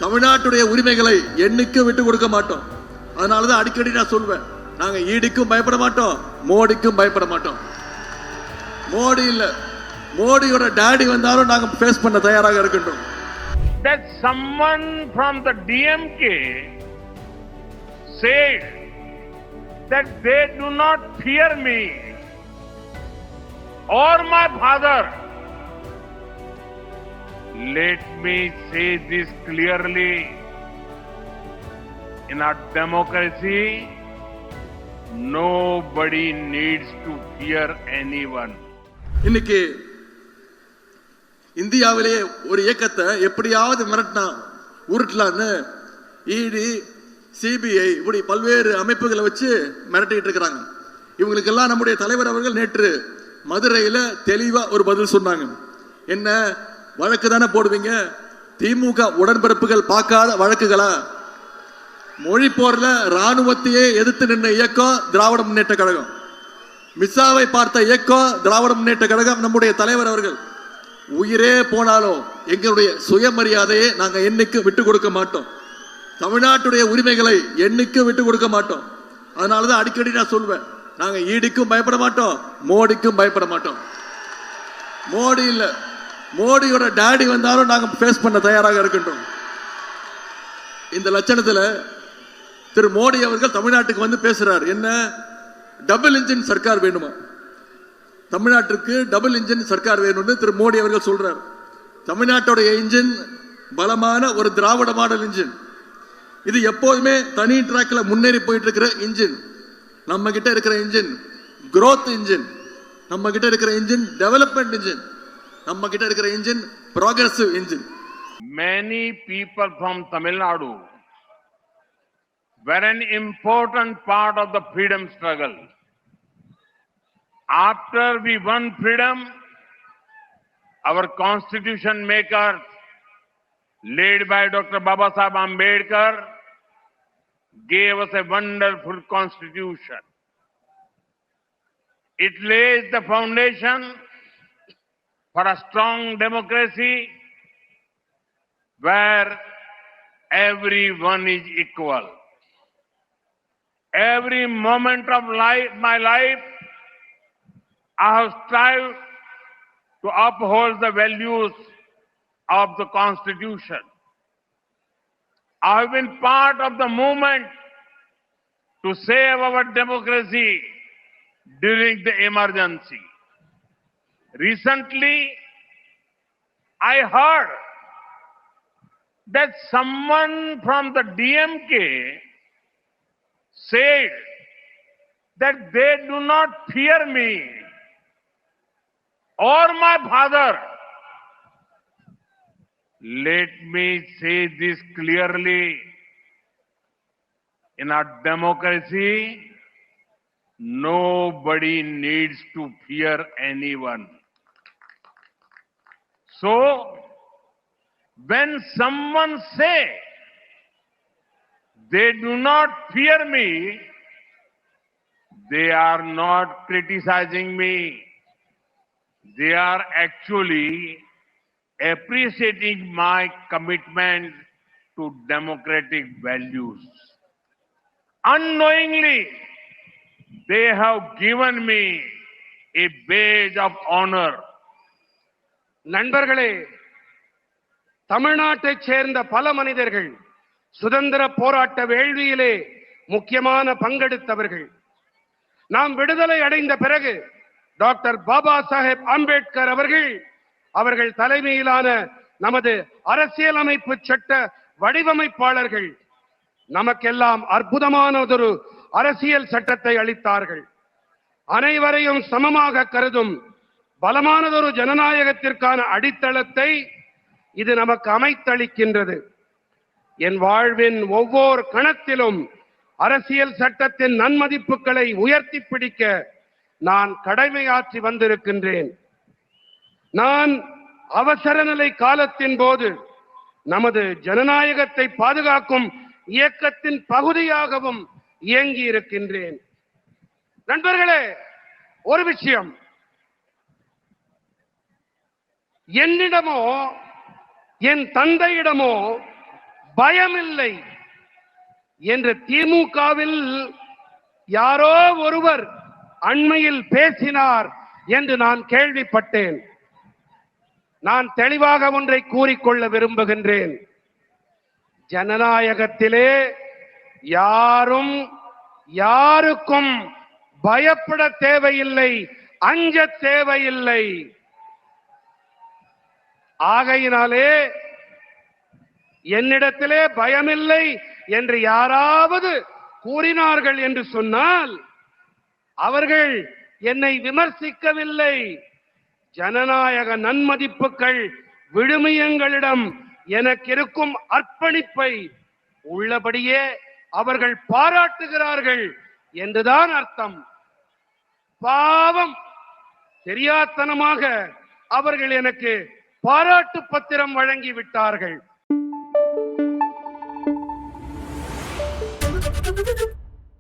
தமிழ்நாட்டுடைய உரிமைகளை என்னைக்கும் விட்டு கொடுக்க மாட்டோம். அதனாலதான் அடிக்கடி நான் சொல்வேன், நாங்க ஈடிக்கும் பயப்பட மாட்டோம், மோடிக்கும் பயப்பட மாட்டோம். மோடி இல்ல, மோடியோட டாடி வந்தாலும் நாங்க ஃபேஸ் பண்ண தயாராக இருக்கின்றோம். That someone from the DMK said that they do not fear me or my father. Let me say this clearly. In our democracy, nobody needs to fear anyone. இன்னைக்கு இந்தியாவிலே ஒரு இயக்கத்தை எப்படியாவது மிரட்டினா உருட்டலான்னு இடி, சிபிஐ இப்படி பல்வேறு அமைப்புகளை வச்சு மிரட்டிட்டு இருக்கிறாங்க. இவங்களுக்கெல்லாம் நம்முடைய தலைவர் அவர்கள் நேற்று மதுரையில தெளிவா ஒரு பதில் சொன்னாங்க. என்ன வழக்கு தானே போடுவீங்க, திமுக உடன்பிறப்புகள் பார்க்காத வழக்குகளா? மொழி போர்ல ராணுவத்தையே எதிர்த்து நின்ற இயக்கம் திராவிட முன்னேற்ற கழகம், மிஸ்ஸாவை பார்த்த இயக்கம் திராவிட முன்னேற்ற கழகம். நம்முடைய தலைவர் அவர்கள் உயிரே போனாலும் எங்களுடைய சுயமரியாதையை நாங்க என்னைக்கும் விட்டு கொடுக்க மாட்டோம். தமிழ்நாட்டுடைய உரிமைகளை என்னைக்கும் விட்டு கொடுக்க மாட்டோம். அதனாலதான் அடிக்கடி நான் சொல்வேன், நாங்க ஈடிக்கும் பயப்பட மாட்டோம், மோடிக்கும் பயப்பட மாட்டோம். மோடி இல்ல, மோடியோட டாடி வந்தாலும் நாங்க ஃபேஸ் பண்ண தயாராக இருக்கின்றோம். இந்த லட்சணத்துல திரு மோடி அவர்கள் தமிழ்நாட்டுக்கு வந்து பேசுறார். என்ன டபுள் இன்ஜின் சர்க்கார் வேணுமா? தமிழ்நாட்டிற்கு டபுள் இன்ஜின் சர்க்கார் வேணும்னு திரு மோடி அவர்கள் சொல்றார். தமிழ்நாட்டுடைய இன்ஜின் பலமான ஒரு திராவிட மாடல் இன்ஜின். இது எப்போதுமே தனி டிராக்ல முன்னேறி போயிட்டு இருக்கிற இன்ஜின். நம்ம கிட்ட இருக்கிற இன்ஜின் growth இன்ஜின், நம்ம கிட்ட இருக்கிற இன்ஜின் டெவலப்மெண்ட் இன்ஜின், நம்ம கிட்ட இருக்கிற engine progressive engine. Many people from Tamil Nadu were an important part of the freedom struggle. After we won freedom, our constitution makers, led by Dr. Baba Saheb Ambedkar, gave us a wonderful constitution. It lays the foundation for a strong democracy where everyone is equal. Every moment of my life, I have strived to uphold the values of the Constitution. I have been part of the movement to save our democracy during the emergency. Recently, I heard that someone from the DMK said that they do not fear me or my father. Let me say this clearly. In our democracy, nobody needs to fear anyone. So, when someone say they do not fear me, they are not criticizing me. They are actually appreciating my commitment to democratic values. Unknowingly, they have given me a badge of honor. நண்பர்களே, தமிழ்நாட்டைச் சேர்ந்த பல மனிதர்கள் சுதந்திர போராட்ட வேள்வியிலே முக்கியமான பங்கெடுத்தவர்கள். நாம் விடுதலை அடைந்த பிறகு டாக்டர் பாபா சாஹேப் அம்பேத்கர் அவர்கள் தலைமையிலான நமது அரசியலமைப்பு சட்ட வடிவமைப்பாளர்கள் நமக்கெல்லாம் அற்புதமானதொரு அரசியல் சட்டத்தை அளித்தார்கள். அனைவரையும் சமமாக கருதும் பலமானதொரு ஜனநாயகத்திற்கான அடித்தளத்தை இது நமக்கு அமைத்தளிக்கின்றது. என் வாழ்வின் ஒவ்வொரு கணத்திலும் அரசியல் சட்டத்தின் நன்மதிப்புகளை உயர்த்தி பிடிக்க நான் கடமையாற்றி வந்திருக்கின்றேன். நான் அவசர நிலை காலத்தின் போது நமது ஜனநாயகத்தை பாதுகாக்கும் இயக்கத்தின் பகுதியாகவும் இயங்கி இருக்கின்றேன். நண்பர்களே, ஒரு விஷயம், என்னிடமோ என் தந்தையிடமோ பயமில்லை என்று திமுகவில் யாரோ ஒருவர் அண்மையில் பேசினார் என்று நான் கேள்விப்பட்டேன். நான் தெளிவாக ஒன்றை கூறிக்கொள்ள விரும்புகின்றேன். ஜனநாயகத்திலே யாரும் யாருக்கும் பயப்பட தேவையில்லை, அஞ்ச தேவையில்லை. ஆகையினாலே என்னிடத்திலே பயமில்லை என்று யாராவது கூறினார்கள் என்று சொன்னால் அவர்கள் என்னை விமர்சிக்கவில்லை. ஜனநாயக நன்மதிப்புகள் விழுமியங்களிடம் எனக்கு இருக்கும் அர்ப்பணிப்பை உள்ளபடியே அவர்கள் பாராட்டுகிறார்கள் என்றுதான் அர்த்தம். பாவம், தெரியாத்தனமாக அவர்கள் எனக்கு பாராட்டு பத்திரம் வழங்கி விட்டார்கள்.